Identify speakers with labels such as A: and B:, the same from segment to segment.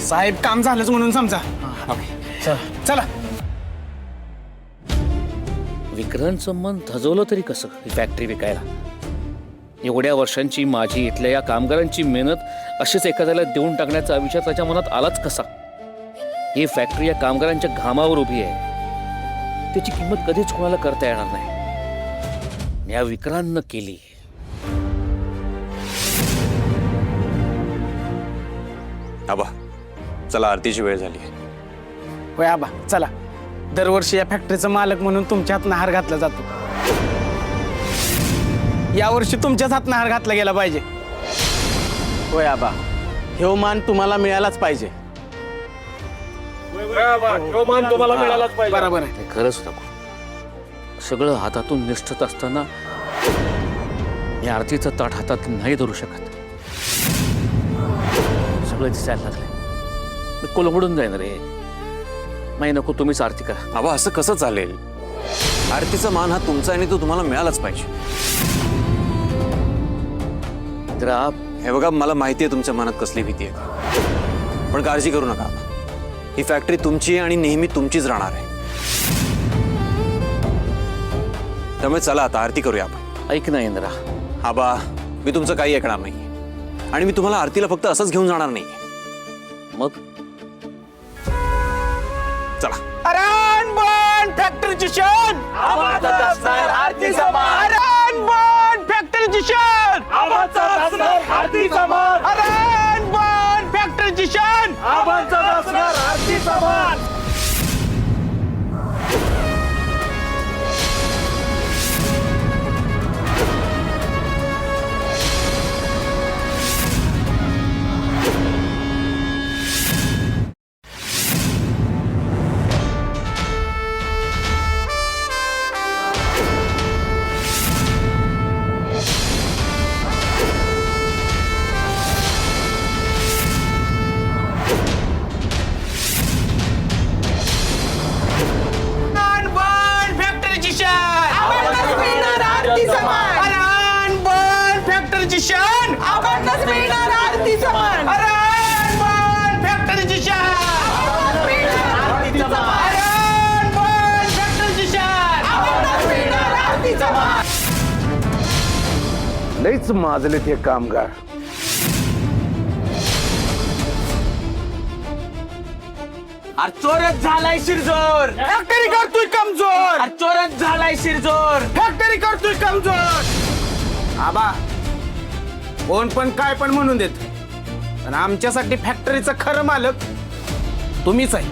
A: साहेब काम झालंच म्हणून समजा. चला.
B: विक्रांतचं मन धजवलं तरी कसं ही फॅक्टरी विकायला? एवढ्या वर्षांची माझी इथल्या या कामगारांची मेहनत अशीच एखाद्याला देऊन टाकण्याचा विचार त्याच्या मनात आलाच कसा? ही फॅक्टरी या कामगारांच्या घामावर उभी आहे, त्याची किंमत कधीच कोणाला करता येणार नाही. या विक्रांतनं केली.
C: आबा चला, आरतीची वेळ झाली.
A: होय आबा चला. दरवर्षी या फॅक्टरीचा मालक म्हणून तुमच्या हातनं हार घातला जातो. यावर्षी तुमच्याच हातनं हार घातला गेला पाहिजे.
D: होय आबा, हे मान तुम्हाला मिळालाच पाहिजे.
A: बरोबर आहे.
B: हे खरंच नको. सगळं हातातून निष्ठत असताना मी आरतीचं ताट हातात नाही धरू शकत. सगळं दिसायला लागलंय. मी कोलमडून जाईन रे. नाही नको, तुम्हीच आरती करा.
C: आबा असं कसं चालेल? आरतीचा मान हा तुमचा आणि तो तुम्हाला मिळालाच पाहिजे. हे बघा, मला माहिती आहे तुमच्या मनात कसली भीती आहे, पण काळजी करू नका. ही फॅक्टरी तुमची आहे आणि नेहमी तुमचीच राहणार आहे. त्यामुळे चला आता आरती करूया आपण.
B: ऐक ना इंद्रा,
C: आबा मी तुमचं काही ऐकणार नाही आणि मी तुम्हाला आरतीला फक्त असंच घेऊन जाणार नाही.
B: मग
C: चला.
A: अरणबन फॅक्टरीची शान
D: आरती समान.
A: अरणबन फॅक्टरीची शान
D: आरती समान.
A: अरणबन फॅक्टरीची शान
D: आरती समान.
A: अरणबन फॅक्टरीची शान
E: आपणच मिळणार आरती समान.
A: अरणबन फॅक्टरीची शान अरणबन फॅक्टरीची शान
E: आपणच मिळणार आरती समान.
F: लईच माजले ते कामगार.
D: चोरच झालाय शिरजोर.
A: फॅक्टरी करतोय कमजोर.
D: चोरच झालाय शिरजोर.
A: फॅक्टरी करतोय कमजोर. आबा कोण पण काय पण म्हणून देत, पण आमच्यासाठी फॅक्टरीचं खरं मालक तुम्हीच आहे.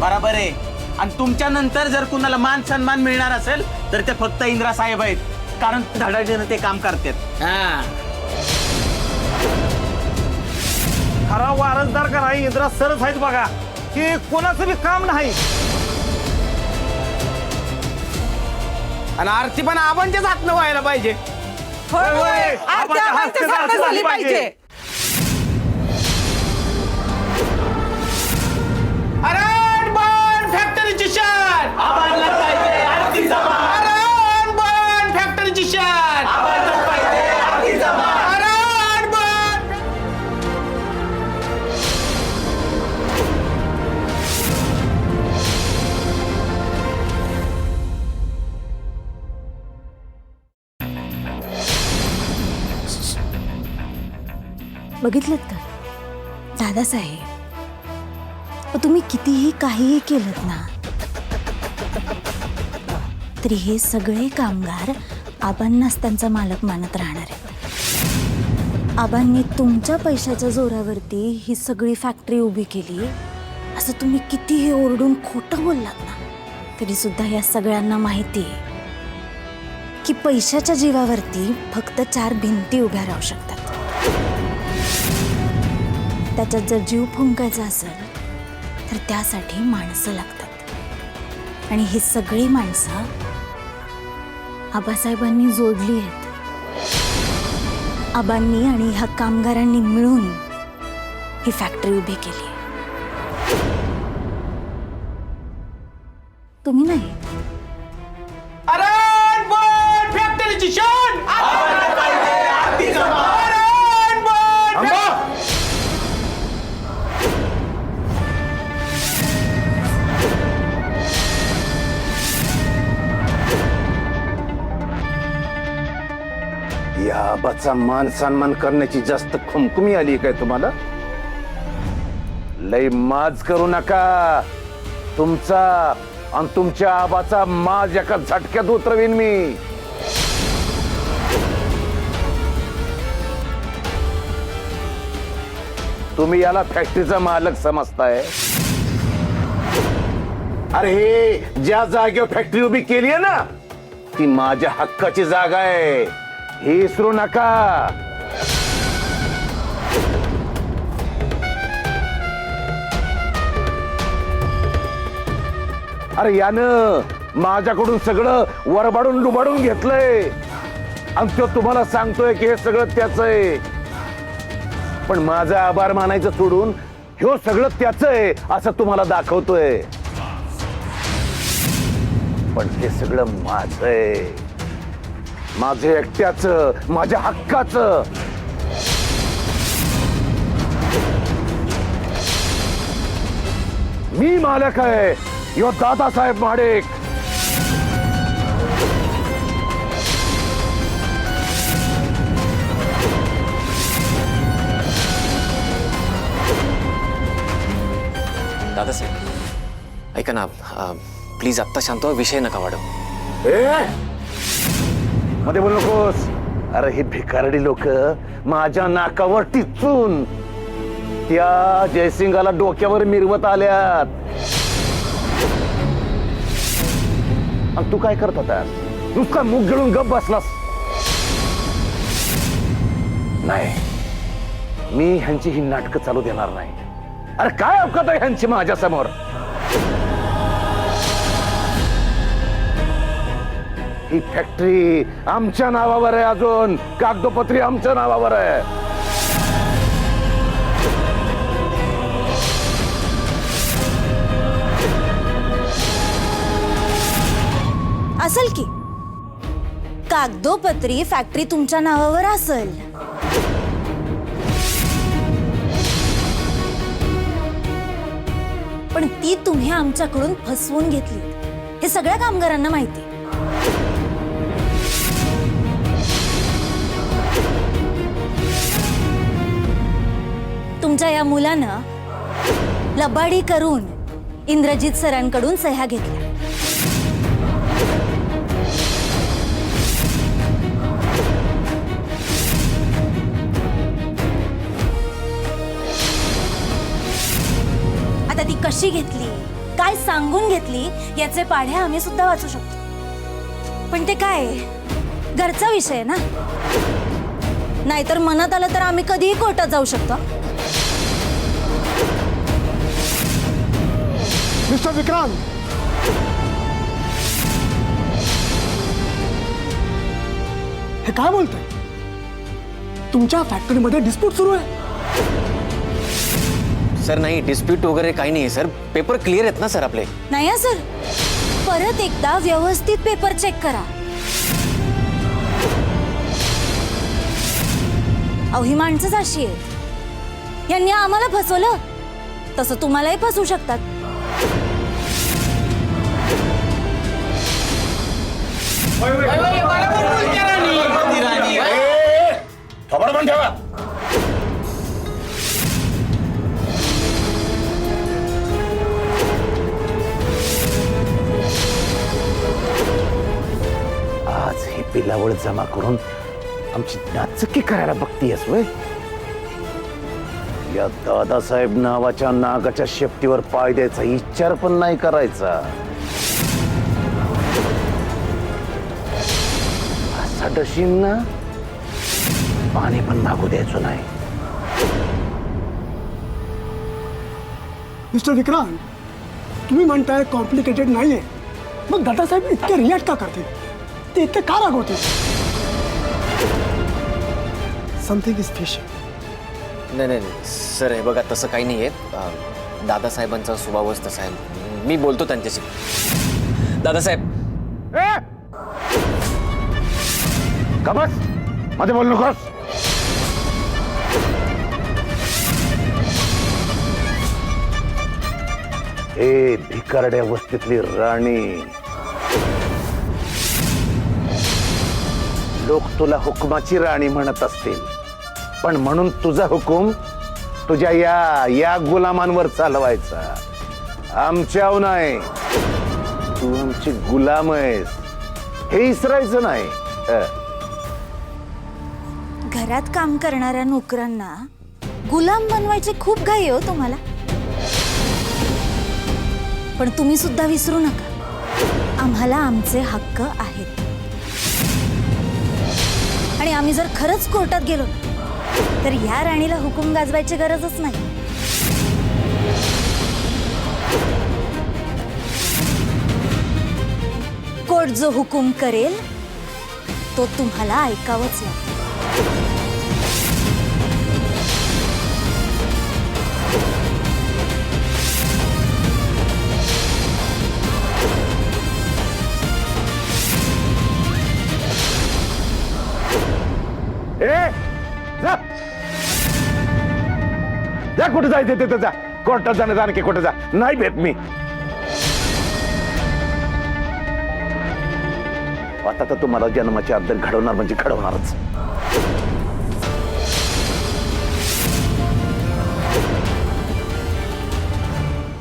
D: बरोबर आहे. आणि तुमच्या नंतर जर कुणाला मान सन्मान मिळणार असेल तर ते फक्त इंद्रा साहेब आहेत, कारण धडाडीनं ते काम करतात.
G: खरा वारसदार का नाही इंद्रा सरच आहेत बघा, की कोणाचं बी काम नाही.
A: आणि आरती पण आबांच्याच हातनं व्हायला पाहिजे.
E: होय होय, आरती आपणच सामना झाली पाहिजे.
A: अरणबन फॅक्टरीची शान
D: आरती समान.
A: अरणबन फॅक्टरीची शान
D: आरती समान.
A: अरणबन.
H: बघितलं का दादासाहेब, तुम्ही कितीही काहीही केलत ना तरी हे सगळे कामगार आबांनाच त्यांचा मालक मानत राहणार आहेत. आबांनी तुमच्या पैशाच्या जोरावरती ही सगळी फॅक्टरी उभी केली असं तुम्ही कितीही ओरडून खोटं बोललात ना तरी सुद्धा या सगळ्यांना माहिती आहे की पैशाच्या जीवावरती फक्त 4 भिंती उभ्या राहू शकतात. त्याच्यात जर जीव फुंकायचा असेल तर त्यासाठी माणसं लागतात आणि ही सगळी माणसं आबासाहेबांनी जोडली आहेत. आबांनी आणि ह्या कामगारांनी मिळून ही फॅक्टरी उभी केली. तुम्ही नाही.
A: अरणबन फॅक्टरीची शान
F: आबाचा मान सन्मान करण्याची जास्त खुमखुमी आली काय तुम्हाला? लय माज करू नका. तुमचा आणि तुमच्या आबाचा माज एका झटक्यात उतरवीन मी. तुम्ही याला फॅक्टरीचा मालक समजताय. अरे हे ज्या जागेवर फॅक्टरी उभी केली आहे ना, ती माझ्या हक्काची जागा आहे, हे विसरू नका. अरे यानं माझ्याकडून सगळं वरबाडून लुबाडून घेतलंय आणि तो तुम्हाला सांगतोय की हे सगळं त्याच आहे. पण माझा आभार मानायचं सोडून हे सगळं त्याच आहे असं तुम्हाला दाखवतोय. पण हे सगळं माझं आहे, माझे एकट्याचं, माझ्या हक्काचं. मी मालक आहे, यो दादासाहेब महाडिक.
C: दादासाहेब ऐका ना, प्लीज आत्ता शांत व्हा, विषय नका वाढव.
F: मध्ये बोल नकोस. अरे हे भिकारडी लोक माझ्या नाकावर टिचून त्या जयसिंगाला डोक्यावर मिरवत आल्यात. आणि तू काय करत होता? नुसता मुख गिळून गप बसलास. नाही, मी ह्यांची ही नाटकं चालू देणार नाही. अरे काय अवकात आहे ह्यांची माझ्या समोर? ही फॅक्टरी आमच्या नावावर आहे, अजून कागदोपत्री आमच्या नावावर आहे.
H: असेल की कागदोपत्री फॅक्टरी तुमच्या नावावर असेल, पण ती तुम्ही आमच्याकडून फसवून घेतली हे सगळ्या कामगारांना माहिती. तुमच्या या मुलानं लबाडी करून इंद्रजित सरांकडून सह्या घेतल्या. आता ती कशी घेतली, काय सांगून घेतली याचे पाढे आम्ही सुद्धा वाचू शकतो. पण ते काय घरचा विषय आहे ना, नाहीतर मनात आलं तर आम्ही कधीही कोर्टात जाऊ शकतो.
I: मिस्टर विक्रांत, हे काय बोलतोय? तुमच्या फॅक्टरीमध्ये डिस्प्यूट सुरू आहे?
C: सर नाही, डिस्प्यूट वगैरे काही नाही सर. पेपर क्लिअर आहेत ना सर आपले.
H: नाही सर, परत एकदा व्यवस्थित पेपर चेक करा. अहो ही माणसंच अशी आहेत, यांनी आम्हाला फसवलं तसं तुम्हालाही फसवू शकतात.
F: खबर पण ठेवा. आज ही पिलावळ जमा करून आमची नाचक्की करायला बघतीयस वय? या दादासाहेब नावाच्या नागाच्या शेपटीवर पाय द्यायचा विचार पण नाही करायचा. असा डशीन ना, पाणी पण मागू द्यायचो नाही.
I: मिस्टर विक्रांत, तुम्ही म्हणताय कॉम्प्लिकेटेड नाहीये, मग दादासाहेब इतके रिॲक्ट का करतील? ते इतके का रागवतील? Something is fish.
C: नाही नाही सर, हे बघा तसं काही नाही आहे. दादासाहेबांचा स्वभावच तसा आहे. मी बोलतो त्यांच्याशी. दादासाहेब
F: का बस मध्ये बोल नकोस. ए भिकारड्या वस्तीतली राणी, लोक तुला हुकुमाची राणी म्हणत असतील, पण म्हणून तुझा हुकूम तुझ्या या गुलामांवर चालवायचा, आमच्यावर नाही. तू आमची गुलाम आहेस हे इसरायचं नाही.
H: घरात काम करणाऱ्या नोकरांना गुलाम बनवायचे खूप घाई हो तुम्हाला. पण तुम्ही सुद्धा विसरू नका, आम्हाला आमचे हक्क आहेत. आणि आम्ही जर खरंच कोर्टात गेलो तर ह्या राणीला हुकूम गाजवायची गरजच नाही. कोर्ट जो हुकूम करेल तो तुम्हाला ऐकावंच लागेल.
F: जा कुठे जायचं तिथं जा. कोर्टात जाणं की कुठे जा, नाही भेट मी. आता तर तुम्हाला जन्माची अद्दल घडवणार म्हणजे घडवणारच.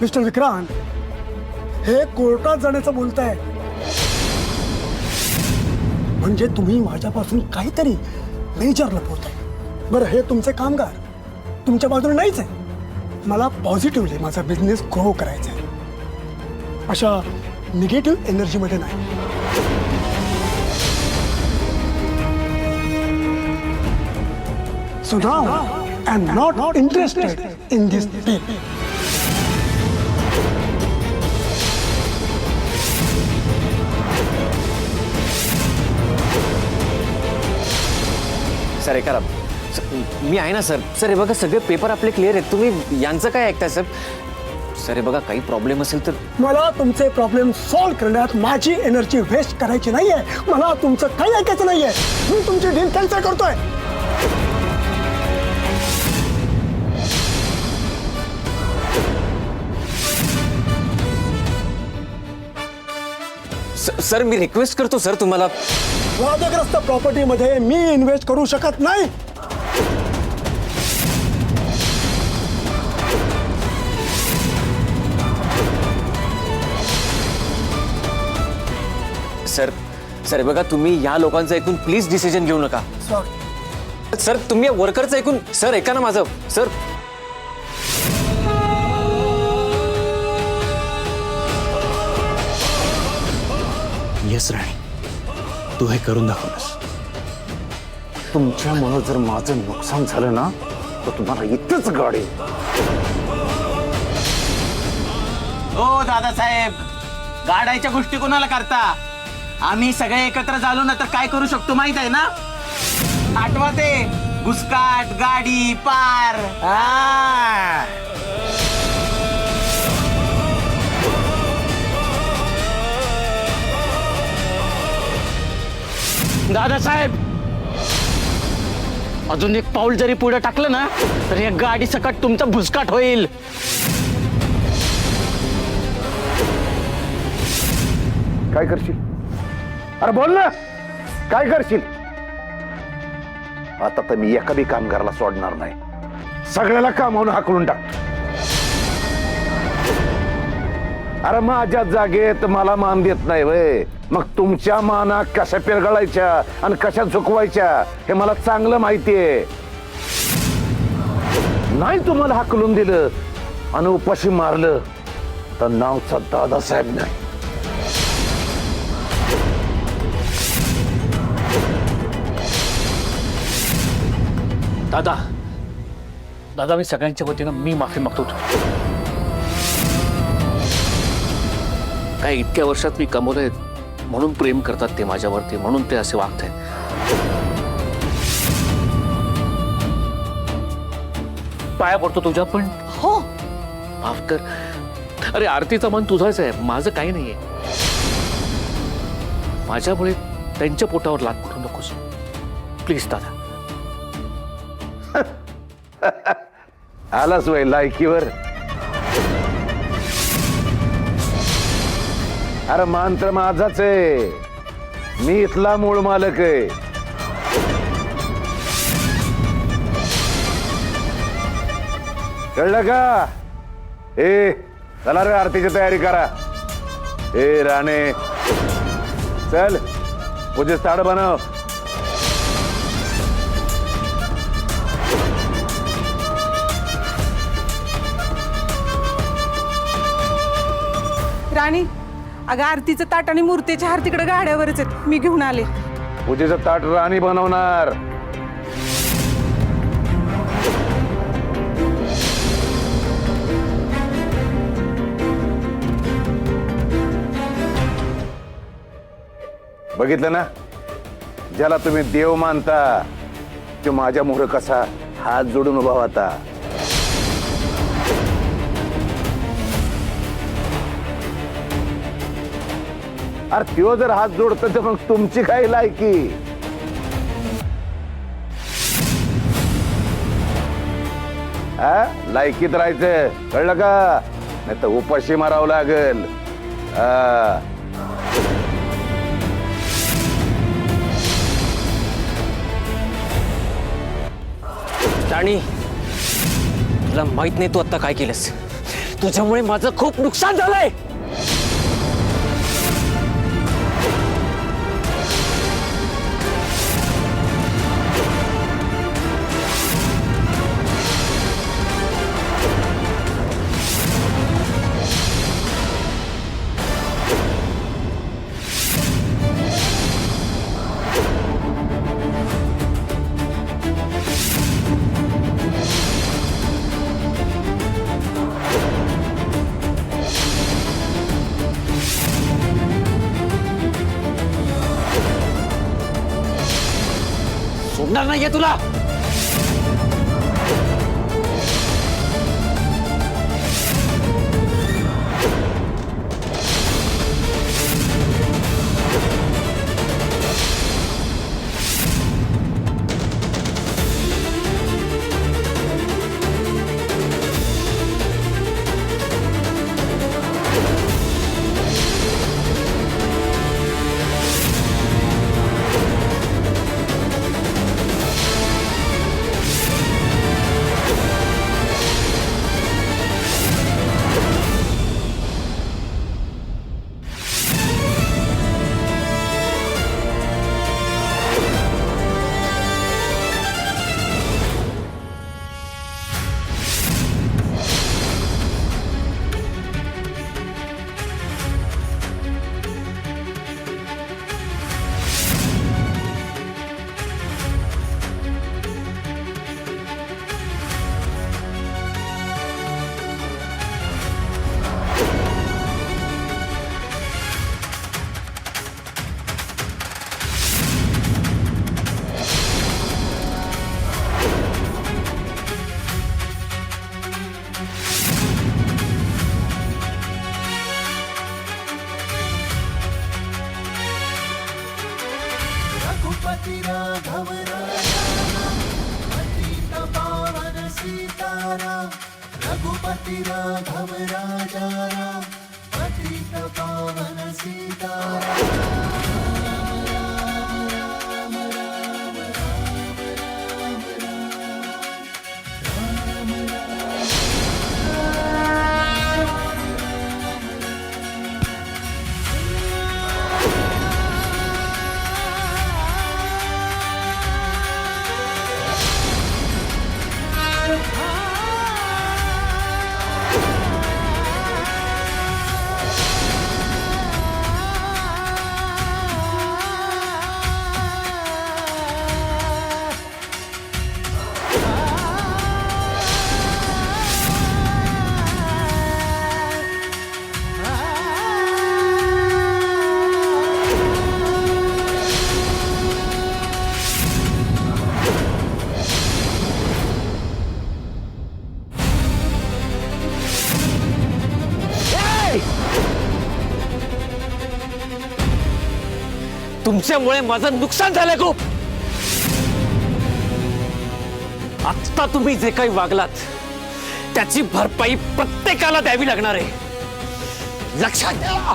I: मिस्टर विक्रांत, हे कोर्टात जाण्याचं बोलताय म्हणजे तुम्ही माझ्यापासून काहीतरी मेजर लपवताय. बरं, हे तुमचे कामगार तुमच्या बाजूने नाहीच आहे. मला पॉझिटिव्हली माझा बिझनेस ग्रो करायचा आहे, अशा निगेटिव्ह एनर्जीमध्ये नाही. So now I'm not interested in this deal.
C: Sir ऐका, मी आहे ना सर. सर हे बघा, सगळे पेपर आपले क्लिअर आहेत. तुम्ही यांचं काय ऐकताय सर? सर हे बघा, काही प्रॉब्लेम असेल तर.
I: मला तुमचे प्रॉब्लेम सॉल्व्ह करण्यात माझी एनर्जी वेस्ट करायची नाहीये. मला तुमचं काही ऐकायचं नाहीये. मी तुमची डील कॅन्सल करतोय.
C: सर मी रिक्वेस्ट करतो सर तुम्हाला.
I: वादग्रस्त प्रॉपर्टीमध्ये मी इन्व्हेस्ट करू शकत नाही.
C: सर सर बघा, तुम्ही या लोकांचं ऐकून प्लीज डिसिजन घेऊ नका.
I: सॉरी
C: सर तुम्ही या वर्करचं ऐकून. सर ऐका ना माझं. सर
A: येस राणी, तू हे करून दाखवलंस.
F: तुमच्यामुळं जर माझं नुकसान झालं ना तर तुम्हाला इथंच गाडी.
D: ओ दादासाहेब, गाडायच्या गोष्टी कोणाला करता? आम्ही सगळे एकत्र झालो ना तर काय करू शकतो माहित आहे ना? आठवा ते घुसकाट, गाडी पार. दादासाहेब, अजून एक पाऊल जरी पुढे टाकलं ना तर या गाडी सकट तुमचा भुसकाट होईल.
F: काय करशील? अरे बोल ना, काय करशील? आता तर मी एका बी कामगाराला सोडणार नाही. सगळ्याला कामावून हाकलून टाकतो. अरे माझ्या जागेत मला मान देत नाही वय. मग तुमच्या माना कशा पेरगळायच्या आणि कशा झुकवायच्या हे मला चांगलं माहितीये. नाही तुम्हाला हाकलून दिलं आणि उपाशी मारलं तर नावचा दादासाहेब नाही.
B: दादा दादा मी सगळ्यांच्या वतीनं मी माफी मागतो. काय इतक्या वर्षात मी कमवलंय म्हणून प्रेम करतात ते माझ्यावरती, म्हणून ते असे वागतायत. पाया पडतो तुझ्या, पण
H: हो,
B: माफ कर. अरे आरतीचं मन तुझंच आहे, माझं काही नाहीये. माझ्यामुळे त्यांच्या पोटावर लात पडू नकोस प्लीज दादा.
F: आलाच वय लायकीवर. अरे मान तर माझाच आहे. मी इथला मूळ मालक आहे. कळलं का? ए चला रे, आरतीची तयारी करा. ए राणे, चल पूजेच ताड बनव.
E: राणी, अगं आरतीचं ताट आणि मूर्तीचे हार तिकडे गाड्यावरच आहेत, मी घेऊन आले.
F: पूजेचं ताट राणी बनवणार. बघितलं ना, ज्याला तुम्ही देव मानता तो माझ्या मोहर कसा हात जोडून उभा होता. अरे त्यो जर हात जोडतो तर मग तुमची काय लायकी? लायकीत राहायचं, कळलं का? नाही तर उपाशी मारावं लागेल.
J: राणी, तुला माहित नाही तू आता काय केलंस. तुझ्यामुळे माझं खूप नुकसान झालंय. सोडणार नाहीये तुला. तुमच्यामुळे माझं नुकसान झालंय खूप. आता तुम्ही जे काही वागलात त्याची भरपाई प्रत्येकाला द्यावी लागणार आहे, लक्षात ठेवा.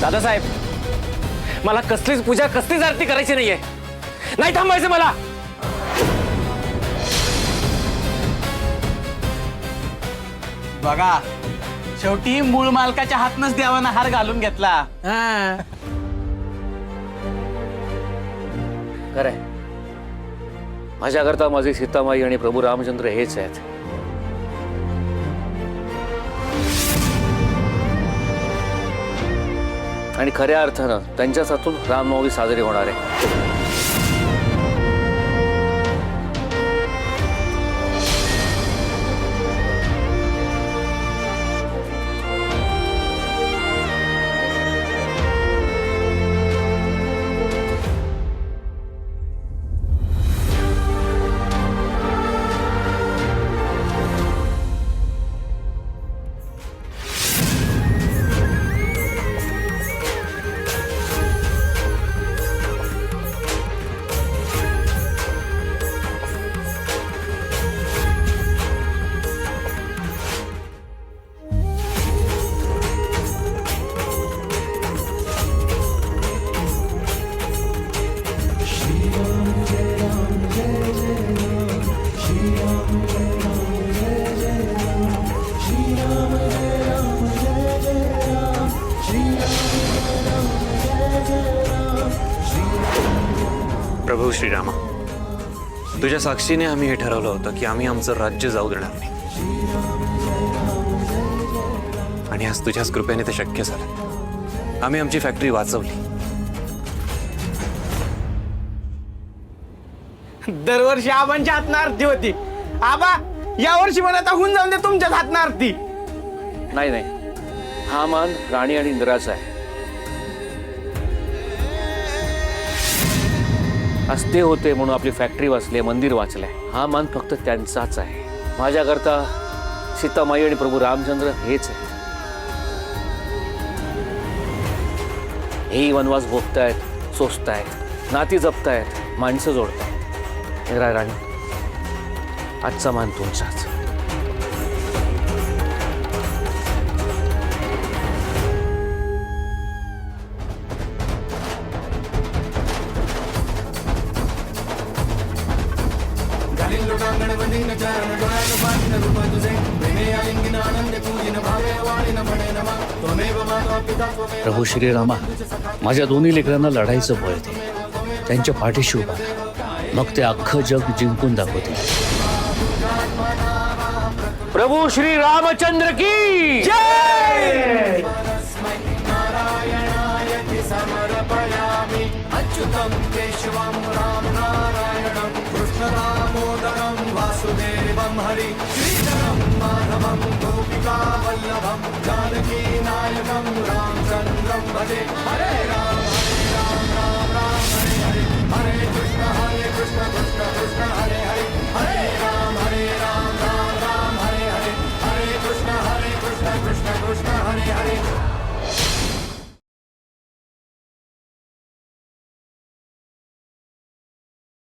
C: दादासाहेब,
J: मला कसलीच पूजा कसलीच आरती करायची नाहीये. नाही थांबायचं मला.
D: बघा शेवटी मूळ मालकाच्या हातनच देवानं हार घालून घेतला. हा.
B: खरंय, माझ्याकरता माझी सीतामाई आणि प्रभू रामचंद्र हेच आहेत. आणि खऱ्या अर्थानं त्यांच्याच हातून रामनवमी साजरी होणार आहे.
C: प्रभू श्रीरामा, तुझ्या साक्षीने आम्ही हे ठरवलं होतं की आम्ही आमचं राज्य जाऊ देणार नाही. आणि आज तुझ्याच कृपेने ते शक्य झालं. आम्ही आमची फॅक्टरी वाचवली.
A: दरवर्षी आबांच्या हातनं आरती होती. आबा यावर्षी पण आता होऊन जाऊन दे तुमच्याच हातनं आरती.
B: नाही नाही, हा मान राणी आणि इंद्राचा आहे. आज ते होते म्हणून आपली फॅक्टरी वाचली, मंदिर वाचलंय. हा मान फक्त त्यांचाच आहे. माझ्याकरता सीतामाई आणि प्रभू रामचंद्र हेच आहे. हेही वनवास भोगतायत, सोसतायत, नाती जपतायत, माणसं जोडतायत. हे राणी, आजचा मान तुमचाच. प्रभू श्रीरामा, माझ्या दोन्ही लेकरांना लढायचं बळ येते. त्यांच्या पाठीशी उभा राहा. मग ते अख्खं जग जिंकून दाखवतील. प्रभू श्री रामचंद्र की जय.
K: अच्युतं केशवं राम नारायणं कृष्ण दामोदरं वासुदेवं हरि श्रीधरं माधवं गोपिका वल्लभं जानकी नायकं रामचन्द्रं भजे.